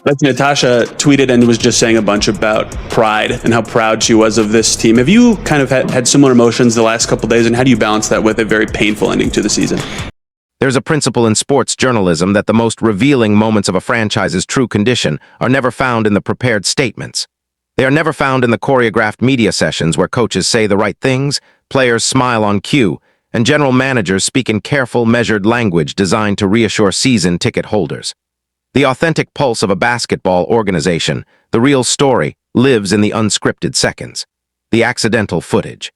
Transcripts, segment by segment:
Like Natasha tweeted and was just saying a bunch about pride and how proud she was of this team. Have you kind of had similar emotions the last couple of days, and how do you balance that with a very painful ending to the season? There's a principle in sports journalism that the most revealing moments of a franchise's true condition are never found in the prepared statements. They are never found in the choreographed media sessions where coaches say the right things, players smile on cue, and general managers speak in careful, measured language designed to reassure season ticket holders. The authentic pulse of a basketball organization, the real story, lives in the unscripted seconds, the accidental footage,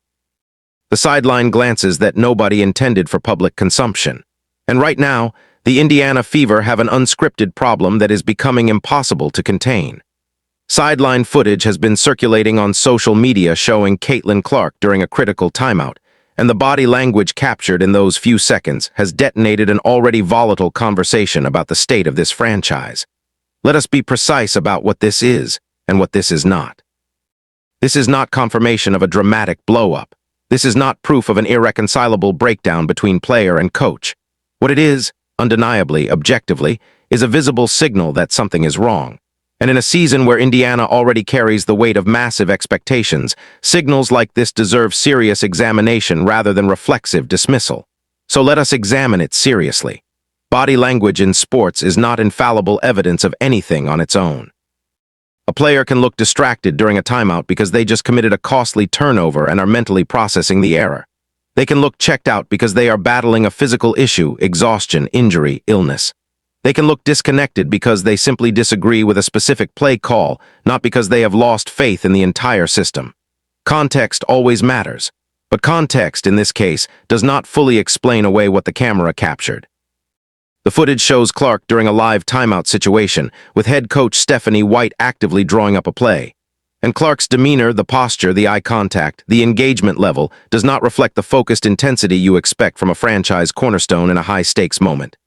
the sideline glances that nobody intended for public consumption. And right now, the Indiana Fever have an unscripted problem that is becoming impossible to contain. Sideline footage has been circulating on social media showing Caitlin Clark during a critical timeout, and the body language captured in those few seconds has detonated an already volatile conversation about the state of this franchise. Let us be precise about what this is and what this is not. This is not confirmation of a dramatic blow-up. This is not proof of an irreconcilable breakdown between player and coach. What it is, undeniably, objectively, is a visible signal that something is wrong. And in a season where Indiana already carries the weight of massive expectations, signals like this deserve serious examination rather than reflexive dismissal. So let us examine it seriously. Body language in sports is not infallible evidence of anything on its own. A player can look distracted during a timeout because they just committed a costly turnover and are mentally processing the error. They can look checked out because they are battling a physical issue, exhaustion, injury, illness. They can look disconnected because they simply disagree with a specific play call, not because they have lost faith in the entire system. Context always matters, but context, in this case, does not fully explain away what the camera captured. The footage shows Clark during a live timeout situation, with head coach Stephanie White actively drawing up a play. And Clark's demeanor, the posture, the eye contact, the engagement level does not reflect the focused intensity you expect from a franchise cornerstone in a high-stakes moment.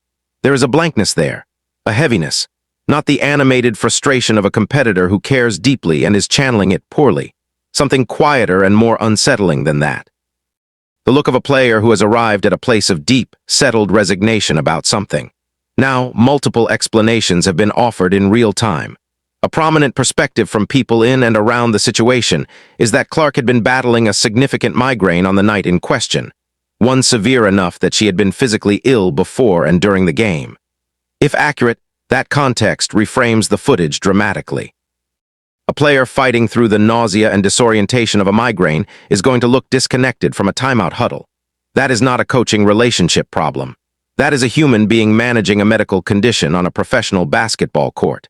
There is a blankness there, a heaviness, not the animated frustration of a competitor who cares deeply and is channeling it poorly, something quieter and more unsettling than that. The look of a player who has arrived at a place of deep, settled resignation about something. Now, multiple explanations have been offered in real time. A prominent perspective from people in and around the situation is that Clark had been battling a significant migraine on the night in question, one severe enough that she had been physically ill before and during the game. If accurate, that context reframes the footage dramatically. A player fighting through the nausea and disorientation of a migraine is going to look disconnected from a timeout huddle. That is not a coaching relationship problem. That is a human being managing a medical condition on a professional basketball court.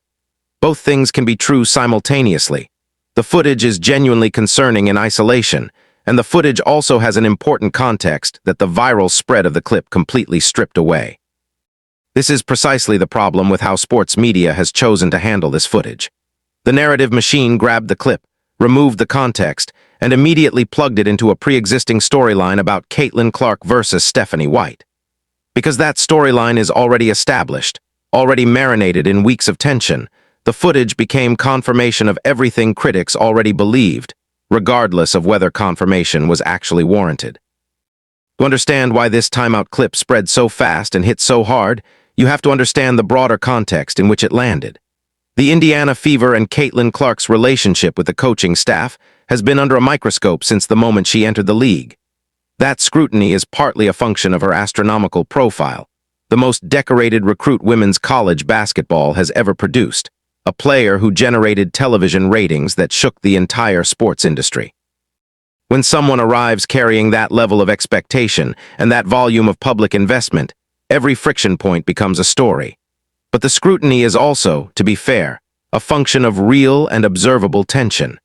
Both things can be true simultaneously. The footage is genuinely concerning in isolation, and the footage also has an important context that the viral spread of the clip completely stripped away. This is precisely the problem with how sports media has chosen to handle this footage. The narrative machine grabbed the clip, removed the context, and immediately plugged it into a pre-existing storyline about Caitlin Clark versus Stephanie White. Because that storyline is already established, already marinated in weeks of tension, the footage became confirmation of everything critics already believed, regardless of whether confirmation was actually warranted. To understand why this timeout clip spread so fast and hit so hard, you have to understand the broader context in which it landed. The Indiana Fever and Caitlin Clark's relationship with the coaching staff has been under a microscope since the moment she entered the league. That scrutiny is partly a function of her astronomical profile, the most decorated recruit women's college basketball has ever produced, a player who generated television ratings that shook the entire sports industry. When someone arrives carrying that level of expectation and that volume of public investment, every friction point becomes a story. But the scrutiny is also, to be fair, a function of real and observable tension.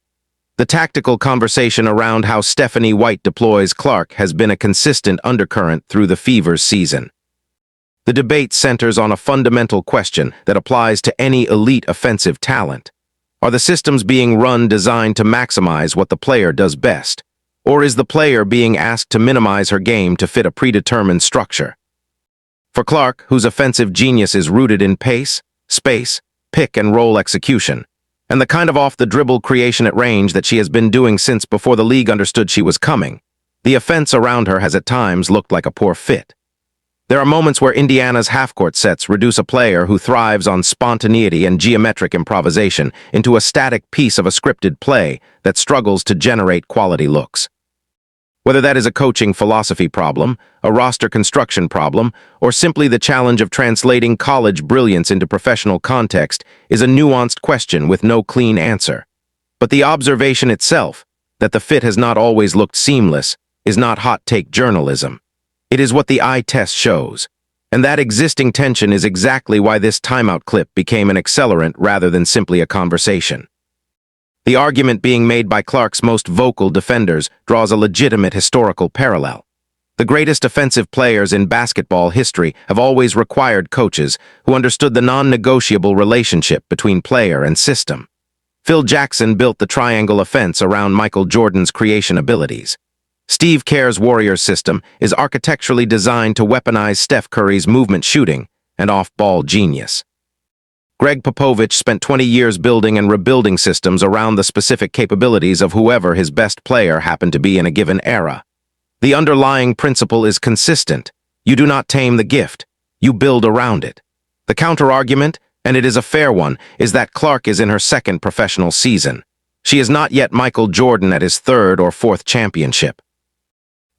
The tactical conversation around how Stephanie White deploys Clark has been a consistent undercurrent through the Fever's season. The debate centers on a fundamental question that applies to any elite offensive talent. Are the systems being run designed to maximize what the player does best? Or is the player being asked to minimize her game to fit a predetermined structure? For Clark, whose offensive genius is rooted in pace, space, pick-and-roll execution, and the kind of off-the-dribble creation at range that she has been doing since before the league understood she was coming, the offense around her has at times looked like a poor fit. There are moments where Indiana's half-court sets reduce a player who thrives on spontaneity and geometric improvisation into a static piece of a scripted play that struggles to generate quality looks. Whether that is a coaching philosophy problem, a roster construction problem, or simply the challenge of translating college brilliance into professional context is a nuanced question with no clean answer. But the observation itself, that the fit has not always looked seamless, is not hot-take journalism. It is what the eye test shows. And that existing tension is exactly why this timeout clip became an accelerant rather than simply a conversation. The argument being made by Clark's most vocal defenders draws a legitimate historical parallel. The greatest offensive players in basketball history have always required coaches who understood the non-negotiable relationship between player and system. Phil Jackson built the triangle offense around Michael Jordan's creation abilities. Steve Kerr's Warriors system is architecturally designed to weaponize Steph Curry's movement shooting and off-ball genius. Greg Popovich spent 20 years building and rebuilding systems around the specific capabilities of whoever his best player happened to be in a given era. The underlying principle is consistent. You do not tame the gift. You build around it. The counter-argument, and it is a fair one, is that Clark is in her second professional season. She is not yet Michael Jordan at his third or fourth championship.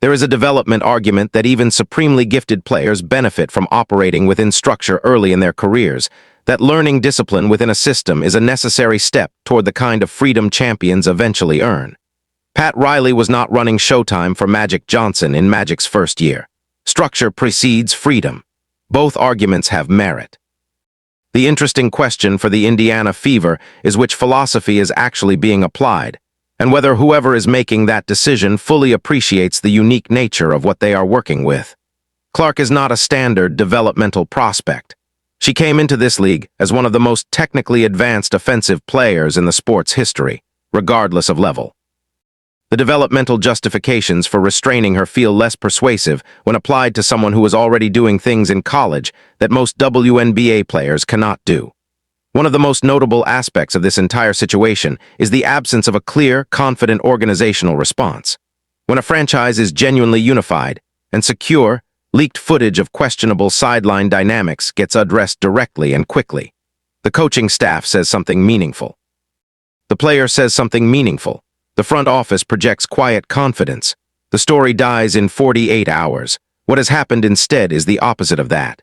There is a development argument that even supremely gifted players benefit from operating within structure early in their careers, that learning discipline within a system is a necessary step toward the kind of freedom champions eventually earn. Pat Riley was not running Showtime for Magic Johnson in Magic's first year. Structure precedes freedom. Both arguments have merit. The interesting question for the Indiana Fever is which philosophy is actually being applied, and whether whoever is making that decision fully appreciates the unique nature of what they are working with. Clark is not a standard developmental prospect. She came into this league as one of the most technically advanced offensive players in the sport's history, regardless of level. The developmental justifications for restraining her feel less persuasive when applied to someone who is already doing things in college that most WNBA players cannot do. One of the most notable aspects of this entire situation is the absence of a clear, confident organizational response. When a franchise is genuinely unified and secure, leaked footage of questionable sideline dynamics gets addressed directly and quickly. The coaching staff says something meaningful. The player says something meaningful. The front office projects quiet confidence. The story dies in 48 hours. What has happened instead is the opposite of that.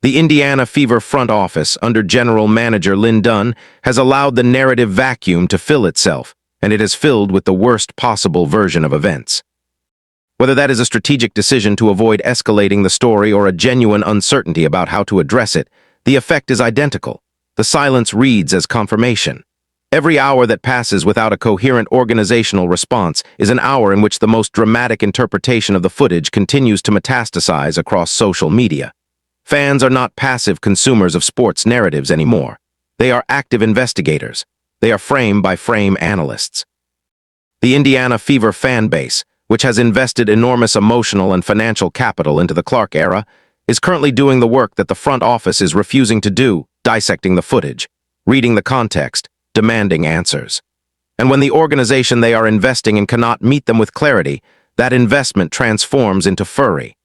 The Indiana Fever front office, under General Manager Lynn Dunn, has allowed the narrative vacuum to fill itself, and it is filled with the worst possible version of events. Whether that is a strategic decision to avoid escalating the story or a genuine uncertainty about how to address it, the effect is identical. The silence reads as confirmation. Every hour that passes without a coherent organizational response is an hour in which the most dramatic interpretation of the footage continues to metastasize across social media. Fans are not passive consumers of sports narratives anymore. They are active investigators. They are frame-by-frame analysts. The Indiana Fever fan base, which has invested enormous emotional and financial capital into the Clark era, is currently doing the work that the front office is refusing to do, dissecting the footage, reading the context, demanding answers. And when the organization they are investing in cannot meet them with clarity, that investment transforms into fury.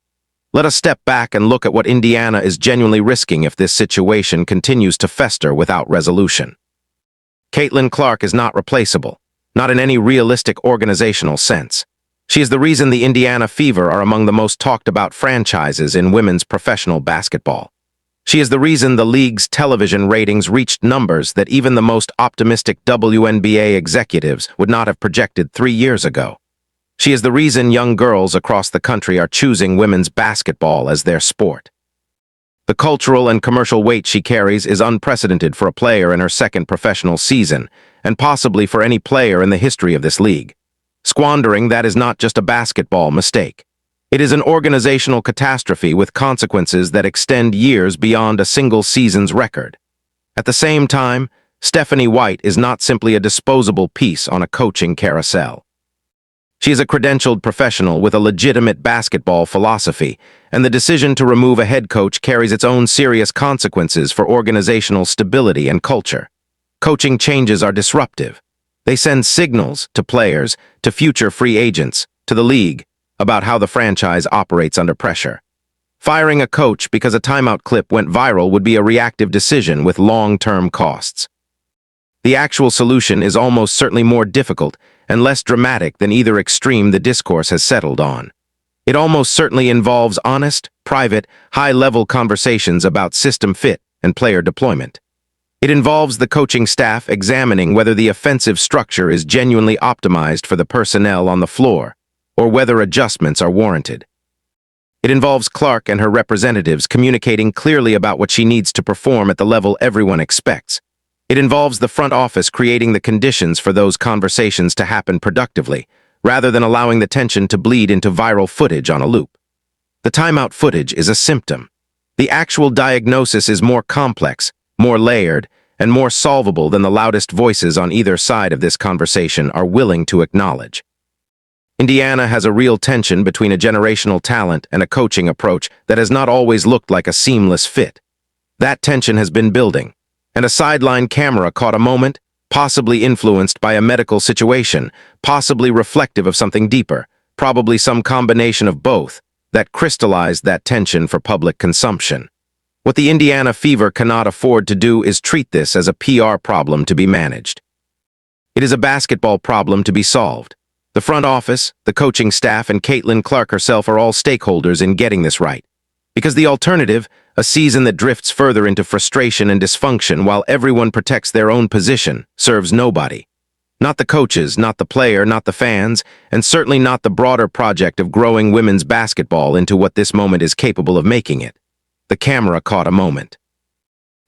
Let us step back and look at what Indiana is genuinely risking if this situation continues to fester without resolution. Caitlin Clark is not replaceable, not in any realistic organizational sense. She is the reason the Indiana Fever are among the most talked about franchises in women's professional basketball. She is the reason the league's television ratings reached numbers that even the most optimistic WNBA executives would not have projected 3 years ago. She is the reason young girls across the country are choosing women's basketball as their sport. The cultural and commercial weight she carries is unprecedented for a player in her second professional season, and possibly for any player in the history of this league. Squandering that is not just a basketball mistake. It is an organizational catastrophe with consequences that extend years beyond a single season's record. At the same time, Stephanie White is not simply a disposable piece on a coaching carousel. She is a credentialed professional with a legitimate basketball philosophy, and the decision to remove a head coach carries its own serious consequences for organizational stability and culture. Coaching changes are disruptive. They send signals to players, to future free agents, to the league, about how the franchise operates under pressure. Firing a coach because a timeout clip went viral would be a reactive decision with long-term costs. The actual solution is almost certainly more difficult and less dramatic than either extreme the discourse has settled on. It almost certainly involves honest, private, high-level conversations about system fit and player deployment. It involves the coaching staff examining whether the offensive structure is genuinely optimized for the personnel on the floor, or whether adjustments are warranted. It involves Clark and her representatives communicating clearly about what she needs to perform at the level everyone expects. It involves the front office creating the conditions for those conversations to happen productively, rather than allowing the tension to bleed into viral footage on a loop. The timeout footage is a symptom. The actual diagnosis is more complex, more layered, and more solvable than the loudest voices on either side of this conversation are willing to acknowledge. Indiana has a real tension between a generational talent and a coaching approach that has not always looked like a seamless fit. That tension has been building, and a sideline camera caught a moment, possibly influenced by a medical situation, possibly reflective of something deeper, probably some combination of both, that crystallized that tension for public consumption. What the Indiana Fever cannot afford to do is treat this as a PR problem to be managed. It is a basketball problem to be solved. The front office, the coaching staff, and Caitlin Clark herself are all stakeholders in getting this right. Because the alternative, a season that drifts further into frustration and dysfunction while everyone protects their own position, serves nobody. Not the coaches, not the player, not the fans, and certainly not the broader project of growing women's basketball into what this moment is capable of making it. The camera caught a moment.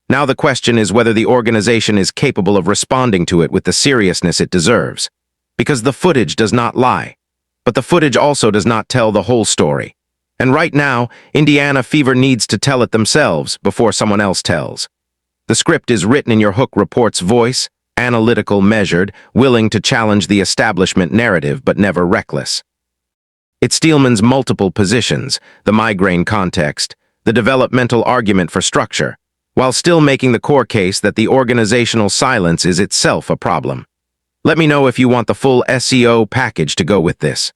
Now the question is whether the organization is capable of responding to it with the seriousness it deserves. Because the footage does not lie. But the footage also does not tell the whole story. And right now, Indiana Fever needs to tell it themselves before someone else tells. The script is written in your Hook Report's voice, analytical, measured, willing to challenge the establishment narrative but never reckless. It's Steelman's multiple positions, the migraine context, the developmental argument for structure, while still making the core case that the organizational silence is itself a problem. Let me know if you want the full SEO package to go with this.